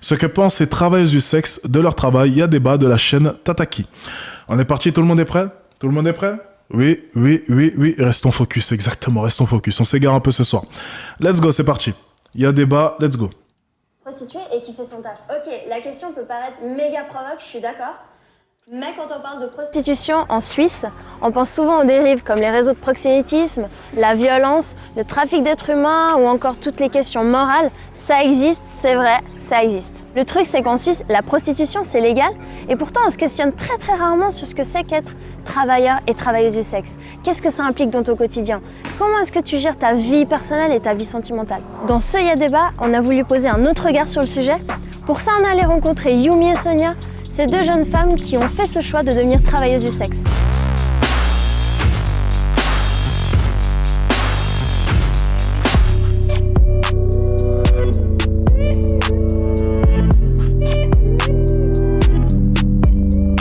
ce que pensent les travailleuses du sexe de leur travail. Il y a débat de la chaîne Tataki. On est parti, tout le monde est prêt? Tout le monde est prêt? Oui, oui, oui, oui. Restons focus, exactement, restons focus. On s'égare un peu ce soir. Let's go, c'est parti. Il y a débat, let's go. Prostituée et qui fait son taf. Ok, la question peut paraître méga provoque, je suis d'accord. Mais quand on parle de prostitution en Suisse, on pense souvent aux dérives comme les réseaux de proxénétisme, la violence, le trafic d'êtres humains ou encore toutes les questions morales. Ça existe, c'est vrai, ça existe. Le truc, c'est qu'en Suisse, la prostitution, c'est légal et pourtant, on se questionne très très rarement sur ce que c'est qu'être travailleur et travailleuse du sexe. Qu'est-ce que ça implique dans ton quotidien? Comment est-ce que tu gères ta vie personnelle et ta vie sentimentale? Dans ce Y a débat, on a voulu poser un autre regard sur le sujet. Pour ça, on est allé rencontrer Yumi et Sonia, ces deux jeunes femmes qui ont fait ce choix de devenir travailleuses du sexe.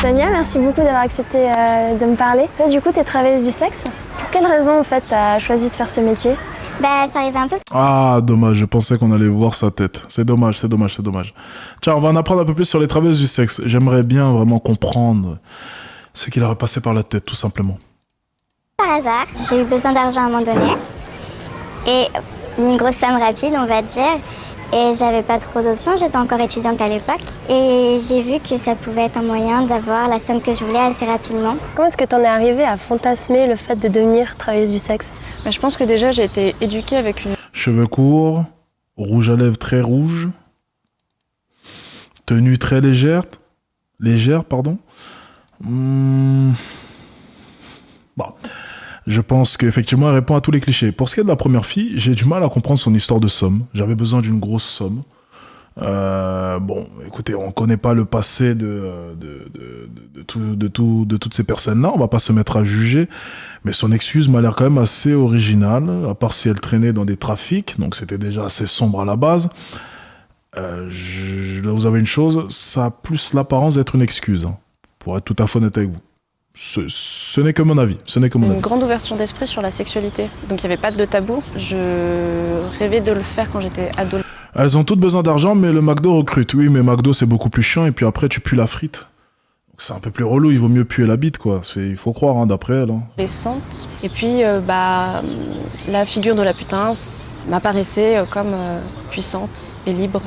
Sonia, merci beaucoup d'avoir accepté de me parler. Toi, du coup, tu es travailleuse du sexe. Pour quelle raison, en fait, tu as choisi de faire ce métier? Bah, ça arrivait un peu. Ah, dommage, je pensais qu'on allait voir sa tête. C'est dommage, c'est dommage, c'est dommage. Tiens, on va en apprendre un peu plus sur les travailleuses du sexe. J'aimerais bien vraiment comprendre ce qui leur est passé par la tête, tout simplement. Par hasard, j'ai eu besoin d'argent à un moment donné. Et une grosse somme rapide, on va dire. Et j'avais pas trop d'options, j'étais encore étudiante à l'époque. Et j'ai vu que ça pouvait être un moyen d'avoir la somme que je voulais assez rapidement. Comment est-ce que tu en es arrivée à fantasmer le fait de devenir travailleuse du sexe? Je pense que déjà, j'ai été éduquée avec une... Cheveux courts, rouge à lèvres très rouge, tenue très légère, pardon. Bon. Je pense qu'effectivement, elle répond à tous les clichés. Pour ce qui est de la première fille, j'ai du mal à comprendre son histoire de somme. J'avais besoin d'une grosse somme. Bon, écoutez, on ne connaît pas le passé de toutes ces personnes-là. On va pas se mettre à juger. Mais son excuse m'a l'air quand même assez originale, à part si elle traînait dans des trafics. Donc c'était déjà assez sombre à la base. Je dois vous avouer une chose, ça a plus l'apparence d'être une excuse, hein, pour être tout à fait honnête avec vous. Ce n'est que mon avis. Une grande ouverture d'esprit sur la sexualité. Donc il n'y avait pas de tabou. Je rêvais de le faire quand j'étais ado. Elles ont toutes besoin d'argent, mais le McDo recrute. Oui, mais McDo, c'est beaucoup plus chiant, et puis après, tu pues la frite. Donc c'est un peu plus relou, il vaut mieux puer la bite, quoi. Il faut croire, hein, d'après elle. Hein. Les sentes. Et puis, la figure de la putain m'apparaissait comme puissante et libre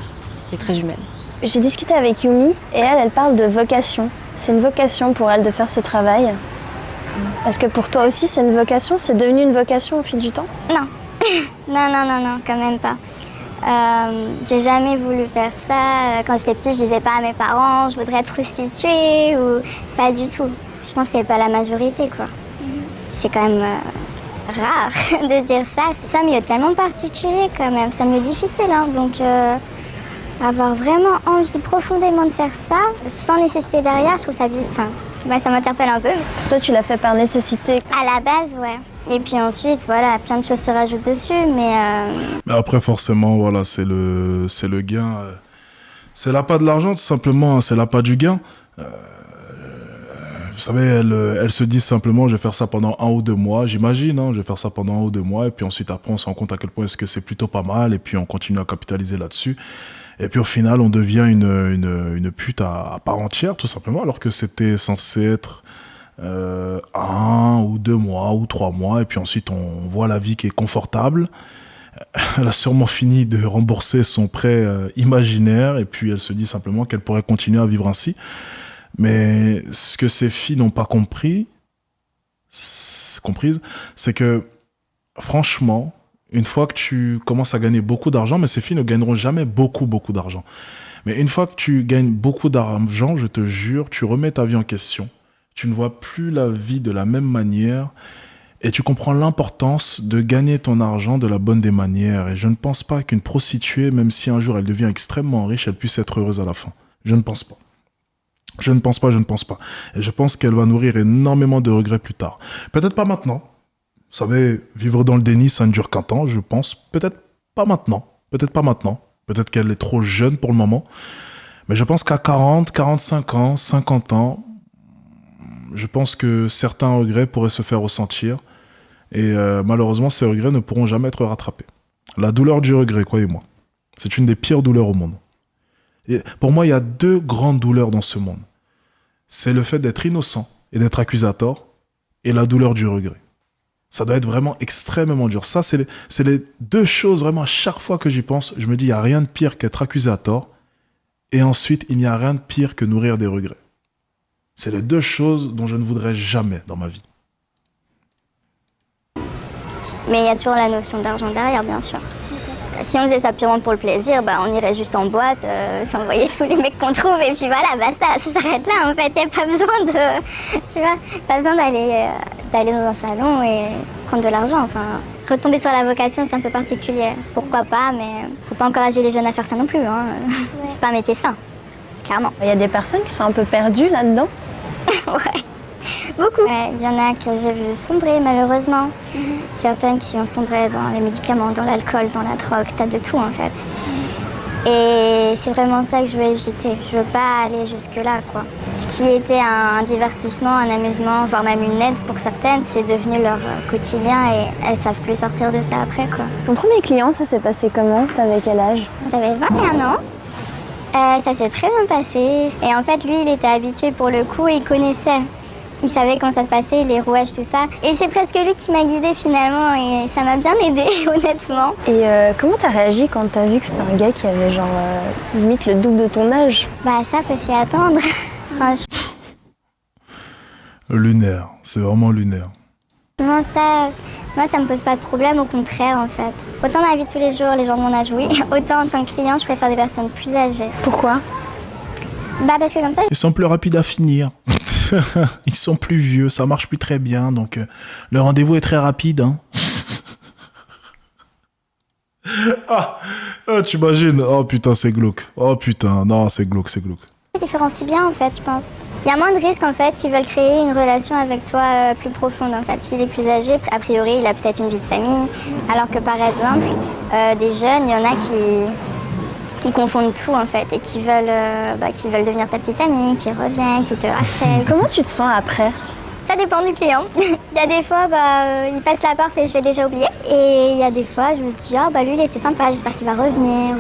et très humaine. J'ai discuté avec Yumi et elle parle de vocation. C'est une vocation pour elle de faire ce travail. Est-ce que pour toi aussi c'est une vocation? C'est devenu une vocation au fil du temps? Non. non, quand même pas. J'ai jamais voulu faire ça. Quand j'étais petite, je disais pas à mes parents, je voudrais être prostituée ou pas du tout. Je pense que c'est pas la majorité, quoi. C'est quand même rare de dire ça. C'est un milieu tellement particulier quand même, c'est un milieu difficile, hein, donc avoir vraiment envie profondément de faire ça, sans nécessité derrière, je trouve ça bizarre. Enfin, ça m'interpelle un peu. Parce que toi, tu l'as fait par nécessité. À la base, ouais. Et puis ensuite, voilà, plein de choses se rajoutent dessus, mais... Mais après, forcément, voilà, c'est le gain. C'est l'appât de l'argent, tout simplement, hein, c'est l'appât du gain. Vous savez, elle se dit simplement, je vais faire ça pendant 1 ou 2 mois, j'imagine, hein, je vais faire ça pendant 1 ou 2 mois, et puis ensuite, après, on se rend compte à quel point est-ce que c'est plutôt pas mal, et puis on continue à capitaliser là-dessus. Et puis au final, on devient une pute à part entière, tout simplement, alors que c'était censé être 1 ou 2 mois ou 3 mois, et puis ensuite on voit la vie qui est confortable. Elle a sûrement fini de rembourser son prêt imaginaire, et puis elle se dit simplement qu'elle pourrait continuer à vivre ainsi. Mais ce que ces filles n'ont pas comprises, c'est que franchement, une fois que tu commences à gagner beaucoup d'argent, mais ces filles ne gagneront jamais beaucoup d'argent. Mais une fois que tu gagnes beaucoup d'argent, je te jure, tu remets ta vie en question. Tu ne vois plus la vie de la même manière et tu comprends l'importance de gagner ton argent de la bonne des manières. Et je ne pense pas qu'une prostituée, même si un jour elle devient extrêmement riche, elle puisse être heureuse à la fin. Je ne pense pas. Je ne pense pas. Et je pense qu'elle va nourrir énormément de regrets plus tard. Peut-être pas maintenant. Vous savez, vivre dans le déni, ça ne dure qu'un temps, je pense. Peut-être pas maintenant. Peut-être qu'elle est trop jeune pour le moment. Mais je pense qu'à 40, 45 ans, 50 ans, je pense que certains regrets pourraient se faire ressentir. Et malheureusement, ces regrets ne pourront jamais être rattrapés. La douleur du regret, croyez-moi. C'est une des pires douleurs au monde. Et pour moi, il y a deux grandes douleurs dans ce monde. C'est le fait d'être innocent et d'être accusateur et la douleur du regret. Ça doit être vraiment extrêmement dur. Ça, c'est les deux choses, vraiment, à chaque fois que j'y pense, je me dis, il n'y a rien de pire qu'être accusé à tort. Et ensuite, il n'y a rien de pire que nourrir des regrets. C'est les deux choses dont je ne voudrais jamais dans ma vie. Mais il y a toujours la notion d'argent derrière, bien sûr. Si on faisait ça purement pour le plaisir, on irait juste en boîte, s'envoyer tous les mecs qu'on trouve et puis voilà, basta, ça s'arrête là en fait. Il n'y a pas besoin de, tu vois, pas besoin d'aller dans un salon et prendre de l'argent. Enfin, retomber sur la vocation, c'est un peu particulier. Pourquoi pas, mais faut pas encourager les jeunes à faire ça non plus. Hein. Ouais. C'est pas un métier sain, clairement. Il y a des personnes qui sont un peu perdues là-dedans. Ouais. Beaucoup. Il y en a que j'ai vu sombrer malheureusement. Certaines qui ont sombré dans les médicaments, dans l'alcool, dans la drogue, t'as de tout en fait. Et c'est vraiment ça que je veux éviter. Je veux pas aller jusque-là quoi. Ce qui était un divertissement, un amusement, voire même une aide pour certaines, c'est devenu leur quotidien et elles savent plus sortir de ça après quoi. Ton premier client, ça s'est passé comment? T'avais quel âge? J'avais 21 ans. Ça s'est très bien passé. Et en fait, lui, il était habitué pour le coup, il connaissait. Il savait comment ça se passait, les rouages, tout ça. Et c'est presque lui qui m'a guidée finalement et ça m'a bien aidée, honnêtement. Et comment t'as réagi quand t'as vu que c'était un gars qui avait genre limite le double de ton âge? Ça faut s'y attendre. Franchement, Lunaire, c'est vraiment lunaire. moi ça me pose pas de problème, au contraire en fait. Autant dans la vie de tous les jours, les gens de mon âge, oui. Autant en tant que client, je préfère des personnes plus âgées. Pourquoi? Parce que comme ça, Ils sont plus rapides à finir. Ils sont plus vieux, ça marche plus très bien, donc le rendez-vous est très rapide. Hein. Tu imagines? Oh putain, c'est glauque. Oh putain, non, c'est glauque, c'est glauque. je différencie bien en fait, je pense. Il y a moins de risques en fait qu'ils veulent créer une relation avec toi plus profonde en fait. S'il est plus âgé, a priori, il a peut-être une vie de famille, alors que par exemple, des jeunes, il y en a qui confondent tout en fait et qui veulent devenir ta petite amie, qui reviennent, qui te harcèlent. Comment tu te sens après? Ça dépend du client. Il y a des fois, il passe la porte et je l'ai déjà oublié. Et il y a des fois, je me dis, lui, il était sympa, j'espère qu'il va revenir.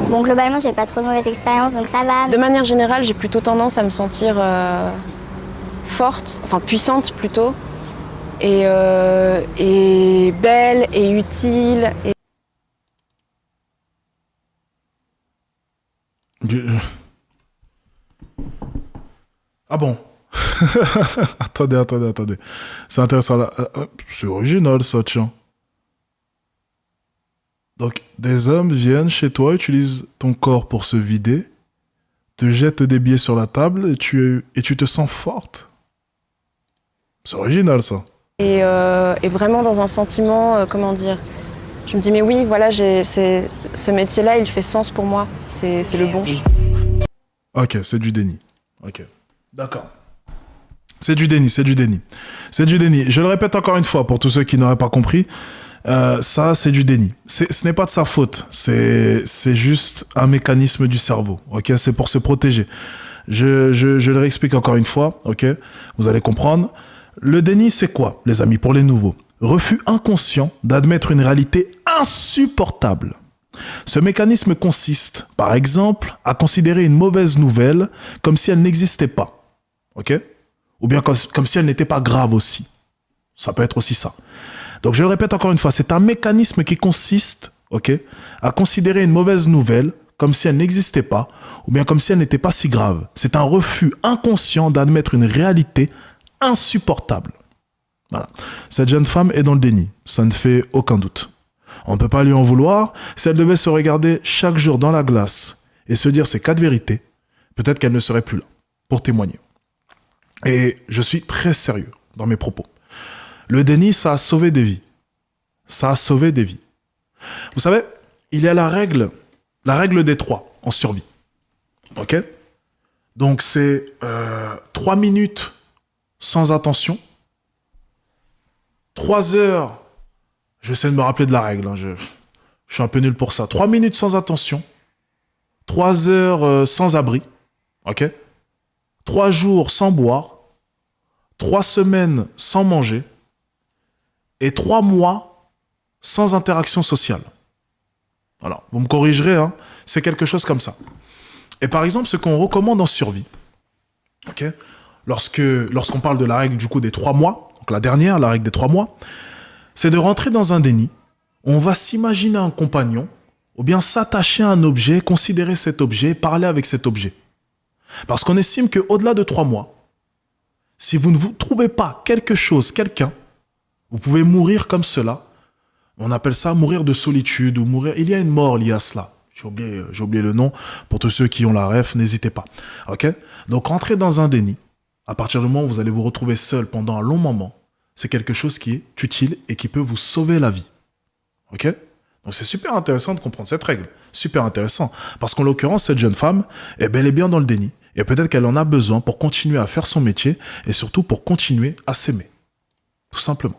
Bon, globalement, j'ai pas trop de mauvaises expériences, donc ça va. De manière générale, j'ai plutôt tendance à me sentir forte, enfin puissante plutôt, et belle et utile. Ah bon? Attendez. C'est intéressant. Là. C'est original, ça, tiens. Donc, des hommes viennent chez toi, utilisent ton corps pour se vider, te jettent des billets sur la table et tu te sens forte. C'est original, ça. Et vraiment dans un sentiment, comment dire, je me dis mais oui, voilà, ce métier-là, il fait sens pour moi, c'est le bon. Ok, c'est du déni. Ok, d'accord. C'est du déni. Je le répète encore une fois pour tous ceux qui n'auraient pas compris. Ça, c'est du déni. Ce n'est pas de sa faute. C'est juste un mécanisme du cerveau. Ok, c'est pour se protéger. Je le réexplique encore une fois. Ok, vous allez comprendre. Le déni, c'est quoi, les amis, pour les nouveaux? Refus inconscient d'admettre une réalité insupportable. Ce mécanisme consiste, par exemple, à considérer une mauvaise nouvelle comme si elle n'existait pas. Ok? Ou bien comme si elle n'était pas grave aussi. Ça peut être aussi ça. Donc je le répète encore une fois, c'est un mécanisme qui consiste, ok, à considérer une mauvaise nouvelle comme si elle n'existait pas, ou bien comme si elle n'était pas si grave. C'est un refus inconscient d'admettre une réalité insupportable. Voilà. Cette jeune femme est dans le déni, ça ne fait aucun doute. On ne peut pas lui en vouloir. Si elle devait se regarder chaque jour dans la glace et se dire ces 4 vérités, peut-être qu'elle ne serait plus là pour témoigner. Et je suis très sérieux dans mes propos. Le déni, ça a sauvé des vies. Ça a sauvé des vies. Vous savez, il y a la règle des 3 en survie. Ok? Donc c'est 3 minutes sans attention, 3 heures, je vais essayer de me rappeler de la règle, hein, je suis un peu nul pour ça. 3 minutes sans attention, 3 heures sans abri, ok? 3 jours sans boire, 3 semaines sans manger, et 3 mois sans interaction sociale. Voilà, vous me corrigerez, hein, c'est quelque chose comme ça. Et par exemple, ce qu'on recommande en survie, ok, lorsqu'on parle de la règle du coup des 3 mois, donc la dernière, la règle des 3 mois, c'est de rentrer dans un déni. On va s'imaginer un compagnon, ou bien s'attacher à un objet, considérer cet objet, parler avec cet objet. Parce qu'on estime qu'au-delà de 3 mois, si vous ne vous trouvez pas quelque chose, quelqu'un, vous pouvez mourir comme cela. On appelle ça mourir de solitude ou mourir. Il y a une mort liée à cela. J'ai oublié le nom. Pour tous ceux qui ont la ref, n'hésitez pas. Ok? Donc, rentrer dans un déni, à partir du moment où vous allez vous retrouver seul pendant un long moment, c'est quelque chose qui est utile et qui peut vous sauver la vie. Ok? Donc, c'est super intéressant de comprendre cette règle. Super intéressant. Parce qu'en l'occurrence, cette jeune femme est bel et bien dans le déni. Et peut-être qu'elle en a besoin pour continuer à faire son métier et surtout pour continuer à s'aimer. Tout simplement.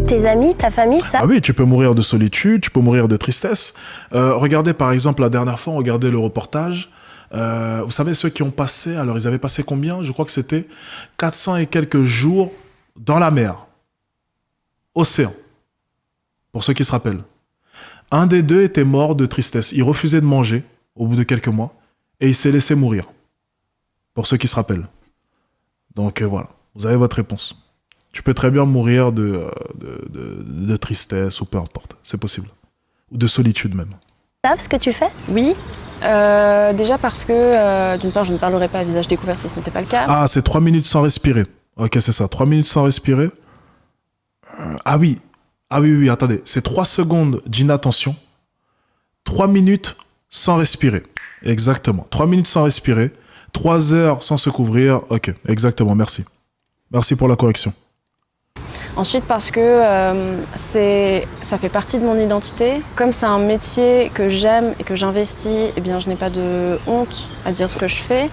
Tes amis, ta famille, ça? Ah oui, tu peux mourir de solitude, tu peux mourir de tristesse. Regardez par exemple la dernière fois, regardez le reportage. Vous savez ceux qui ont passé, alors ils avaient passé combien? Je crois que c'était 400 et quelques jours dans la mer. Océan. Pour ceux qui se rappellent. Un des deux était mort de tristesse. Il refusait de manger au bout de quelques mois et il s'est laissé mourir. Pour ceux qui se rappellent. Donc voilà, vous avez votre réponse. Tu peux très bien mourir de tristesse ou peu importe, c'est possible. Ou de solitude même. Tu savent ce que tu fais? Oui, déjà parce que d'une part je ne parlerai pas à visage découvert si ce n'était pas le cas. Ah, c'est 3 minutes sans respirer. Ok, c'est ça, 3 minutes sans respirer. Ah oui, oui, attendez. C'est 3 secondes d'inattention. 3 minutes sans respirer. Exactement. 3 minutes sans respirer. 3 heures sans se couvrir. Ok, exactement, merci. Merci pour la correction. Ensuite parce que ça fait partie de mon identité. Comme c'est un métier que j'aime et que j'investis, eh bien je n'ai pas de honte à dire ce que je fais.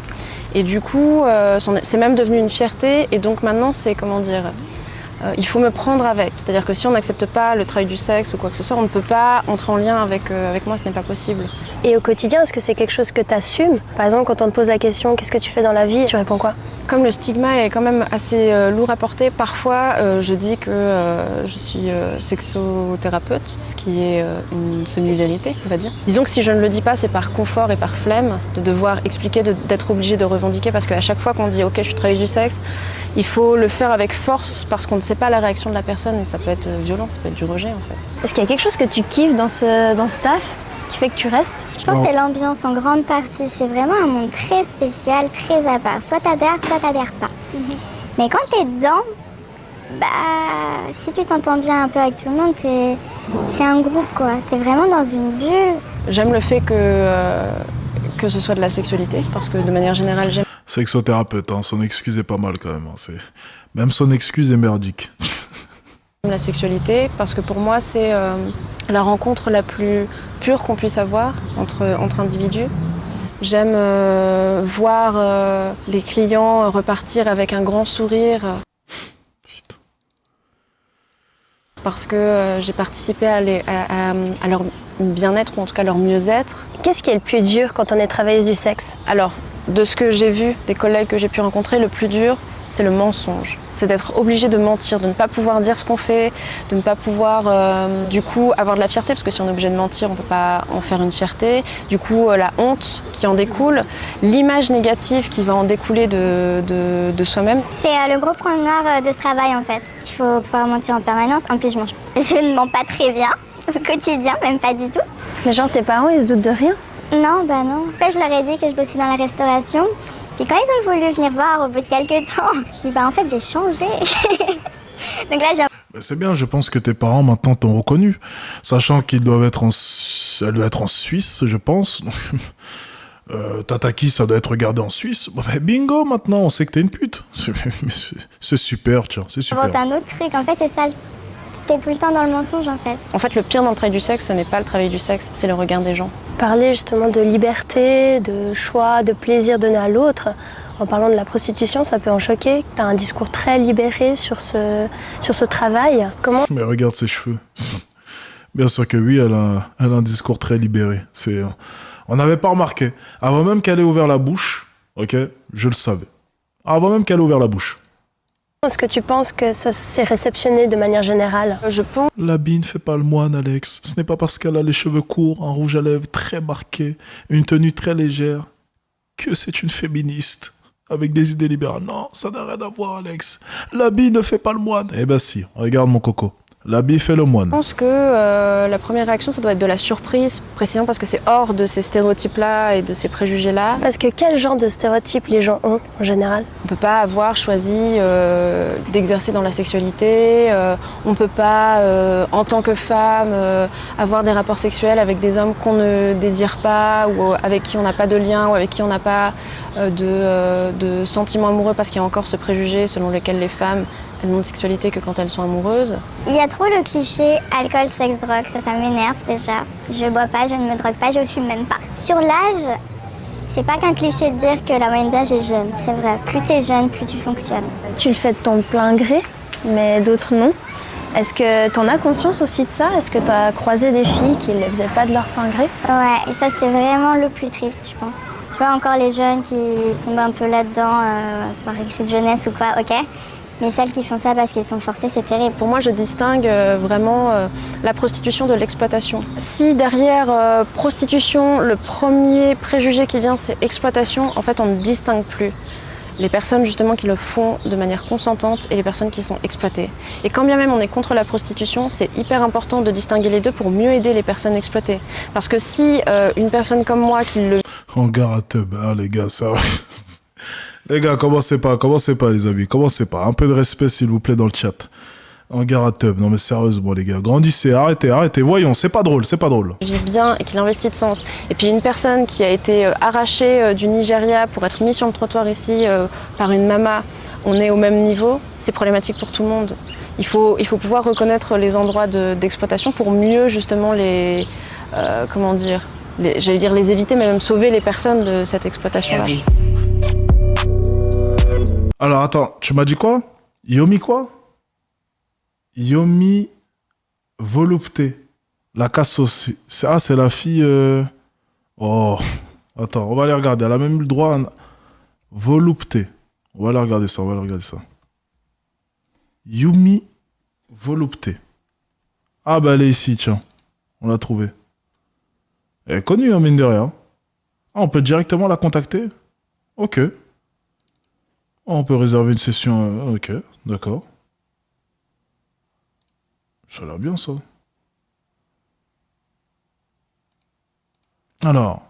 Et du coup, c'est même devenu une fierté. Et donc maintenant, c'est comment dire, il faut me prendre avec. C'est-à-dire que si on n'accepte pas le travail du sexe ou quoi que ce soit, on ne peut pas entrer en lien avec moi, ce n'est pas possible. Et au quotidien, est-ce que c'est quelque chose que tu assumes? Par exemple, quand on te pose la question, qu'est-ce que tu fais dans la vie? Tu réponds quoi? Comme le stigma est quand même assez lourd à porter, parfois je dis que je suis sexothérapeute, ce qui est une semi-vérité, on va dire. Disons que si je ne le dis pas, c'est par confort et par flemme de devoir expliquer, d'être obligé de revendiquer, parce qu'à chaque fois qu'on dit « ok, je suis travailleuse du sexe », il faut le faire avec force parce qu'on ne sait pas la réaction de la personne et ça peut être violent, ça peut être du rejet en fait. Est-ce qu'il y a quelque chose que tu kiffes dans ce taf qui fait que tu restes? Je pense que c'est l'ambiance en grande partie. C'est vraiment un monde très spécial, très à part. Soit t'adhères pas. Mais quand t'es dedans, si tu t'entends bien un peu avec tout le monde, c'est un groupe quoi. T'es vraiment dans une bulle. J'aime le fait que ce soit de la sexualité parce que de manière générale j'aime. Sexothérapeute, hein, son excuse est pas mal quand même. Hein, même son excuse est merdique. La sexualité parce que pour moi c'est la rencontre la plus pure qu'on puisse avoir entre individus. J'aime voir les clients repartir avec un grand sourire parce que j'ai participé à leur bien-être ou en tout cas leur mieux-être. Qu'est-ce qui est le plus dur quand on est travailleuse du sexe? Alors, de ce que j'ai vu, des collègues que j'ai pu rencontrer, le plus dur, c'est le mensonge. C'est d'être obligé de mentir, de ne pas pouvoir dire ce qu'on fait, de ne pas pouvoir du coup avoir de la fierté, parce que si on est obligé de mentir, on ne peut pas en faire une fierté. Du coup, la honte qui en découle, l'image négative qui va en découler de soi-même. C'est le gros point noir de ce travail en fait. Il faut pouvoir mentir en permanence. En plus, je ne mens pas très bien au quotidien, même pas du tout. Mais genre tes parents, ils se doutent de rien? Non, non. Après, je leur ai dit que je bossais dans la restauration. Puis quand ils ont voulu venir voir au bout de quelques temps, je dis en fait j'ai changé. Donc là j'ai... C'est bien, je pense que tes parents maintenant t'ont reconnu, sachant qu'ils doivent être elle doit être en Suisse, je pense. Tataki, ça doit être regardé en Suisse. Bon, ben, bingo, maintenant on sait que t'es une pute. C'est super, tiens, c'est super. C'est un autre truc, en fait c'est ça. T'es tout le temps dans le mensonge en fait. En fait, le pire dans le travail du sexe, ce n'est pas le travail du sexe, c'est le regard des gens. Parler justement de liberté, de choix, de plaisir donné à l'autre, en parlant de la prostitution, ça peut en choquer. Tu as un discours très libéré sur ce travail. Comment? Mais regarde ses cheveux. Bien sûr que oui, elle a un discours très libéré. On n'avait pas remarqué. Avant même qu'elle ait ouvert la bouche, ok, je le savais. Avant même qu'elle ait ouvert la bouche. Est-ce que tu penses que ça s'est réceptionné de manière générale? Je pense L'habit ne fait pas le moine, Alex. Ce n'est pas parce qu'elle a les cheveux courts, un rouge à lèvres très marqué, une tenue très légère, que c'est une féministe avec des idées libérales. Non, ça n'a rien à voir, Alex. L'habit ne fait pas le moine. Eh ben si, regarde mon coco. L'habit fait le moine. Je pense que la première réaction, ça doit être de la surprise, précisément parce que c'est hors de ces stéréotypes-là et de ces préjugés-là. Parce que quel genre de stéréotypes les gens ont en général? On ne peut pas avoir choisi d'exercer dans la sexualité, on ne peut pas, en tant que femme, avoir des rapports sexuels avec des hommes qu'on ne désire pas, ou avec qui on n'a pas de lien, ou avec qui on n'a pas de sentiments amoureux, parce qu'il y a encore ce préjugé selon lequel les femmes elles n'ont de sexualité que quand elles sont amoureuses. Il y a trop le cliché alcool, sexe, drogue, ça m'énerve déjà. Je bois pas, je ne me drogue pas, je fume même pas. Sur l'âge, c'est pas qu'un cliché de dire que la moyenne d'âge est jeune, c'est vrai. Plus t'es jeune, plus tu fonctionnes. Tu le fais de ton plein gré, mais d'autres non. Est-ce que t'en as conscience aussi de ça? Est-ce que t'as croisé des filles qui ne le faisaient pas de leur plein gré? Ouais, et ça c'est vraiment le plus triste, je pense. Tu vois, encore les jeunes qui tombent un peu là-dedans, par excès de jeunesse ou quoi, ok. Mais celles qui font ça parce qu'elles sont forcées, c'est terrible. Pour moi, je distingue vraiment la prostitution de l'exploitation. Si derrière prostitution, le premier préjugé qui vient, c'est exploitation, en fait, on ne distingue plus les personnes justement qui le font de manière consentante et les personnes qui sont exploitées. Et quand bien même on est contre la prostitution, c'est hyper important de distinguer les deux pour mieux aider les personnes exploitées. Parce que si une personne comme moi qui le... Hangar à teub, hein, les gars, ça... Les gars, commencez pas, les amis, commencez pas. Un peu de respect, s'il vous plaît, dans le chat. Hangar à teub, non mais sérieusement, les gars, grandissez, arrêtez, voyons, c'est pas drôle. vit bien et qu'il investit de sens. Et puis une personne qui a été arrachée du Nigeria pour être mise sur le trottoir ici par une mama, on est au même niveau, c'est problématique pour tout le monde. Il faut pouvoir reconnaître les endroits d'exploitation pour mieux justement les... j'allais dire les éviter, mais même sauver les personnes de cette exploitation-là. Alors, attends, tu m'as dit quoi? Yomi quoi? Yomi Volupte. La Cassos. C'est la fille... Oh, attends, on va aller regarder. Elle a même eu le droit à... Volupte. On va aller regarder ça. Yumi Volupte. Ah bah elle est ici, tiens. On l'a trouvée. Elle est connue, hein, mine de rien. Ah, on peut directement la contacter? Ok. On peut réserver une session... Ok, d'accord. Ça a l'air bien, ça. Alors,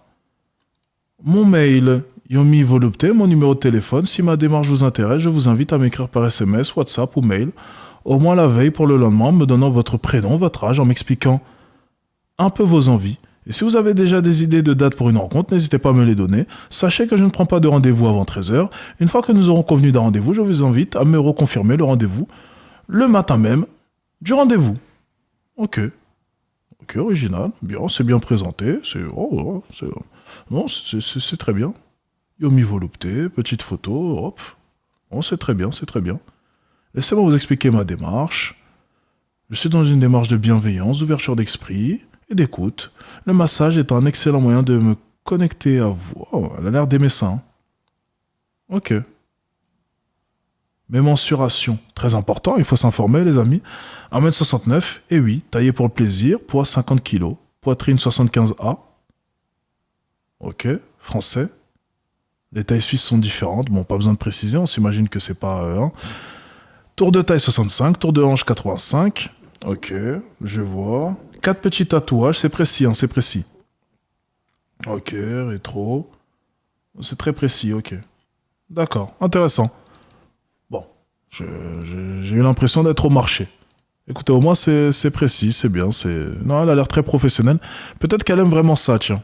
mon mail, Yomi Volupte, mon numéro de téléphone. Si ma démarche vous intéresse, je vous invite à m'écrire par SMS, WhatsApp ou mail, au moins la veille pour le lendemain, en me donnant votre prénom, votre âge, en m'expliquant un peu vos envies. Et si vous avez déjà des idées de date pour une rencontre, n'hésitez pas à me les donner. Sachez que je ne prends pas de rendez-vous avant 13h. Une fois que nous aurons convenu d'un rendez-vous, je vous invite à me reconfirmer le rendez-vous le matin même du rendez-vous. Ok, original. Bien, c'est bien présenté. C'est très bien. Yomi Volupte, petite photo, hop. Oh, c'est très bien. Laissez-moi vous expliquer ma démarche. Je suis dans une démarche de bienveillance, d'ouverture d'esprit et d'écoute. Le massage est un excellent moyen de me connecter à vous. Oh, elle a l'air d'aimer ça. Hein. Ok. Mes mensurations, très important, il faut s'informer les amis. 1m69 et oui, taillé pour le plaisir, poids 50 kg, poitrine 75A. Ok, français. Les tailles suisses sont différentes, bon pas besoin de préciser, on s'imagine que c'est pas... Tour de taille 65, tour de hanche 85. Ok, je vois. 4 petits tatouages, c'est précis, c'est précis. Ok, rétro. C'est très précis, ok. D'accord, intéressant. Bon, j'ai eu l'impression d'être au marché. Écoutez, au moins c'est précis, c'est bien, Non, elle a l'air très professionnelle. Peut-être qu'elle aime vraiment ça, tiens.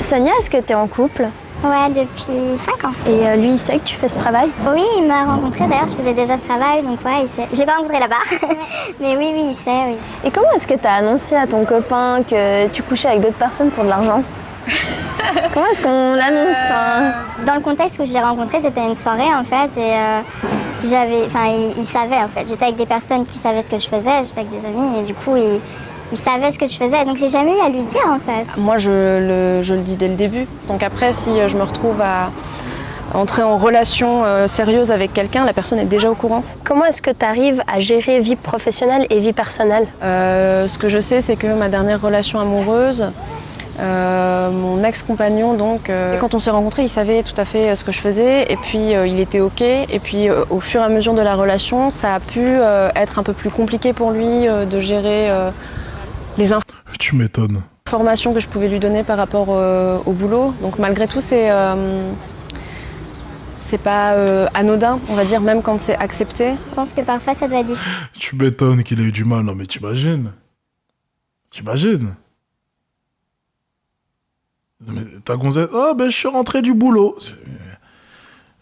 Sonia, est-ce que t'es en couple? Ouais, depuis 5 ans. Et lui, il sait que tu fais ce travail? Oui, il m'a rencontré d'ailleurs, je faisais déjà ce travail, donc ouais, il sait. Je l'ai pas rencontré là-bas, mais oui, il sait, oui. Et comment est-ce que t'as annoncé à ton copain que tu couchais avec d'autres personnes pour de l'argent? Comment est-ce qu'on l'annonce Dans le contexte où je l'ai rencontré, c'était une soirée en fait, et il savait en fait. J'étais avec des personnes qui savaient ce que je faisais, j'étais avec des amis, et du coup, il savait ce que je faisais, donc j'ai jamais eu à lui dire en fait. Moi, je le dis dès le début. Donc après, si je me retrouve à entrer en relation sérieuse avec quelqu'un, la personne est déjà au courant. Comment est-ce que tu arrives à gérer vie professionnelle et vie personnelle? Ce que je sais, c'est que ma dernière relation amoureuse, mon ex-compagnon, donc, quand on s'est rencontrés, il savait tout à fait ce que je faisais et puis il était OK. Et puis au fur et à mesure de la relation, ça a pu être un peu plus compliqué pour lui de gérer les Tu m'étonnes. informations que je pouvais lui donner par rapport au boulot. Donc malgré tout, c'est pas anodin, on va dire, même quand c'est accepté. Je pense que parfois ça doit être difficile. Tu m'étonnes qu'il ait eu du mal. Non, mais t'imagines? T'imagines? Mais ta gonzesse, ah ben je suis rentré du boulot.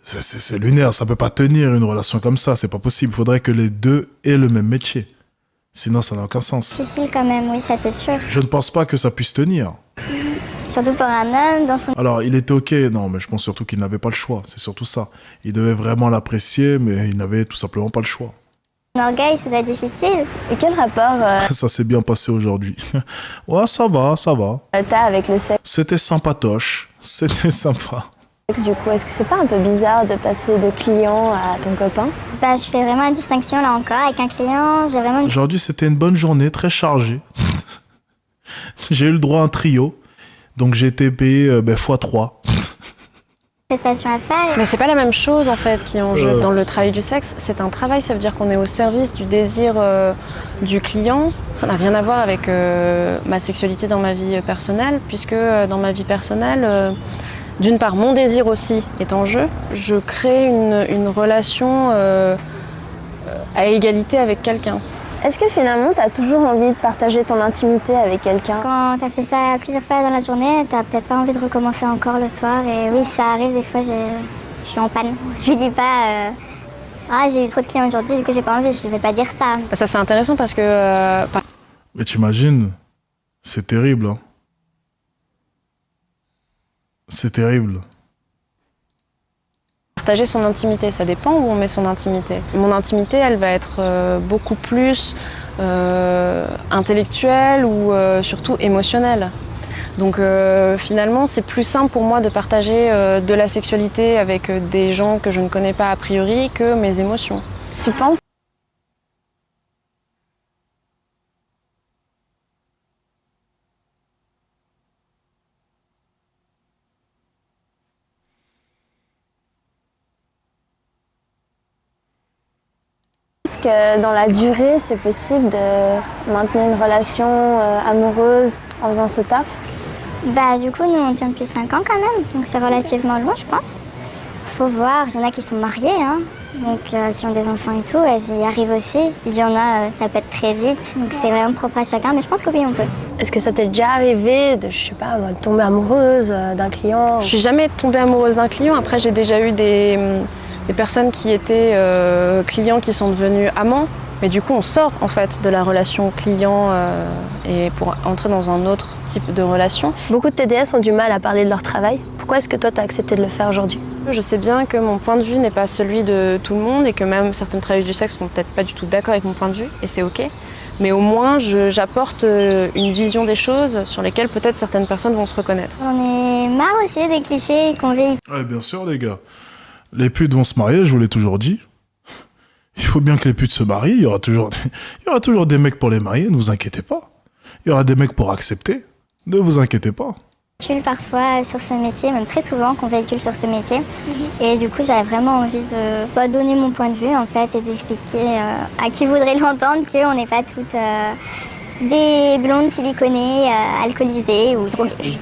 C'est lunaire, ça peut pas tenir une relation comme ça, c'est pas possible. Il faudrait que les deux aient le même métier. Sinon, ça n'a aucun sens. Difficile quand même, oui, ça c'est sûr. Je ne pense pas que ça puisse tenir. Surtout pour un homme dans son... Alors, il était OK, non, mais je pense surtout qu'il n'avait pas le choix, c'est surtout ça. Il devait vraiment l'apprécier, mais il n'avait tout simplement pas le choix. orgueil, ça doit être difficile. Et quel rapport Ça s'est bien passé aujourd'hui. Ouais, ça va, ça va. t'as avec le sexe C'était sympatoche, c'était sympa. du coup? Est-ce que c'est pas un peu bizarre de passer de client à ton copain? Bah, je fais vraiment une distinction là encore. Avec un client, j'ai vraiment une Aujourd'hui, c'était une bonne journée, très chargée. J'ai eu le droit à un trio, donc j'ai été payé x3. prestation à faire. Mais c'est pas la même chose en fait qui est en jeu dans le travail du sexe. C'est un travail, ça veut dire qu'on est au service du désir du client. Ça n'a rien à voir avec ma sexualité dans ma vie personnelle, puisque dans ma vie personnelle, d'une part, mon désir aussi est en jeu. Je crée une relation à égalité avec quelqu'un. Est-ce que finalement t'as toujours envie de partager ton intimité avec quelqu'un? Quand t'as fait ça plusieurs fois dans la journée, t'as peut-être pas envie de recommencer encore le soir. Et oui, ça arrive des fois, je suis en panne. Je lui dis pas ah, j'ai eu trop de clients aujourd'hui, du coup j'ai pas envie, je vais pas dire ça. Ça c'est intéressant parce que Mais t'imagines, c'est terrible, hein. C'est terrible. partager son intimité, ça dépend où on met son intimité. Mon intimité, elle va être beaucoup plus intellectuelle ou surtout émotionnelle. Donc finalement, c'est plus simple pour moi de partager de la sexualité avec des gens que je ne connais pas a priori que mes émotions. Tu penses que dans la durée, c'est possible de maintenir une relation amoureuse en faisant ce taf? Bah du coup, nous on tient depuis 5 ans quand même, donc c'est relativement long je pense. Faut voir, il y en a qui sont mariés, hein, donc qui ont des enfants et tout, elles y arrivent aussi. Il y en a, ça peut être très vite, donc c'est vraiment propre à chacun, mais je pense que oui on peut. Est-ce que ça t'est déjà arrivé de, je sais pas, de tomber amoureuse d'un client? Je suis jamais tombée amoureuse d'un client. Après, j'ai déjà eu des personnes qui étaient clients qui sont devenus amants. Mais du coup, on sort en fait de la relation client et pour entrer dans un autre type de relation. Beaucoup de TDS ont du mal à parler de leur travail. Pourquoi est-ce que toi, tu as accepté de le faire aujourd'hui? Je sais bien que mon point de vue n'est pas celui de tout le monde et que même certaines travailleuses du sexe sont peut-être pas du tout d'accord avec mon point de vue, et c'est OK. Mais au moins, j'apporte une vision des choses sur lesquelles peut-être certaines personnes vont se reconnaître. On est marre aussi des clichés qu'on véhicule. Ouais, bien sûr, les gars. Les putes vont se marier, je vous l'ai toujours dit. Il faut bien que les putes se marient. Il y aura toujours des mecs pour les marier, ne vous inquiétez pas. Il y aura des mecs pour accepter. Ne vous inquiétez pas. Parfois sur ce métier, même très souvent qu'on véhicule sur ce métier. Et du coup, j'avais vraiment envie de donner mon point de vue en fait et d'expliquer à qui voudrait l'entendre qu'on n'est pas toutes des blondes siliconées, alcoolisées ou droguées.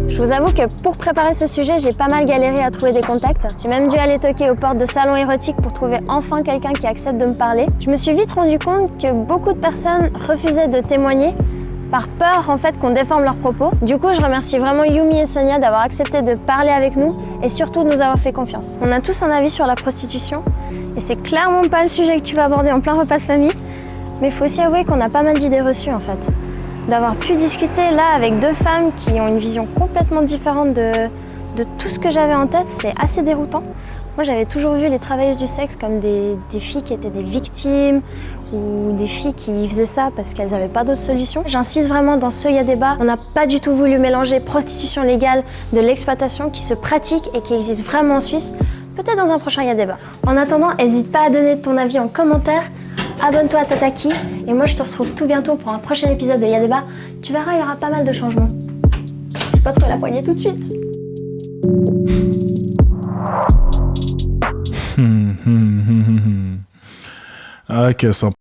Je vous avoue que pour préparer ce sujet, j'ai pas mal galéré à trouver des contacts. J'ai même dû aller toquer aux portes de salons érotiques pour trouver enfin quelqu'un qui accepte de me parler. Je me suis vite rendu compte que beaucoup de personnes refusaient de témoigner par peur en fait qu'on déforme leurs propos. Du coup, je remercie vraiment Yumi et Sonia d'avoir accepté de parler avec nous et surtout de nous avoir fait confiance. On a tous un avis sur la prostitution et c'est clairement pas le sujet que tu vas aborder en plein repas de famille, mais il faut aussi avouer qu'on a pas mal d'idées reçues en fait. D'avoir pu discuter là avec deux femmes qui ont une vision complètement différente de tout ce que j'avais en tête, c'est assez déroutant. Moi, j'avais toujours vu les travailleuses du sexe comme des filles qui étaient des victimes ou des filles qui faisaient ça parce qu'elles n'avaient pas d'autre solution. J'insiste vraiment dans ce Il y a débat. On n'a pas du tout voulu mélanger prostitution légale de l'exploitation qui se pratique et qui existe vraiment en Suisse. Peut-être dans un prochain Il y a débat. En attendant, n'hésite pas à donner ton avis en commentaire. Abonne-toi à Tataki et moi je te retrouve tout bientôt pour un prochain épisode de Il y a débat. Tu verras, il y aura pas mal de changements. Je vais pas trouver la poignée tout de suite. Ok, sympa.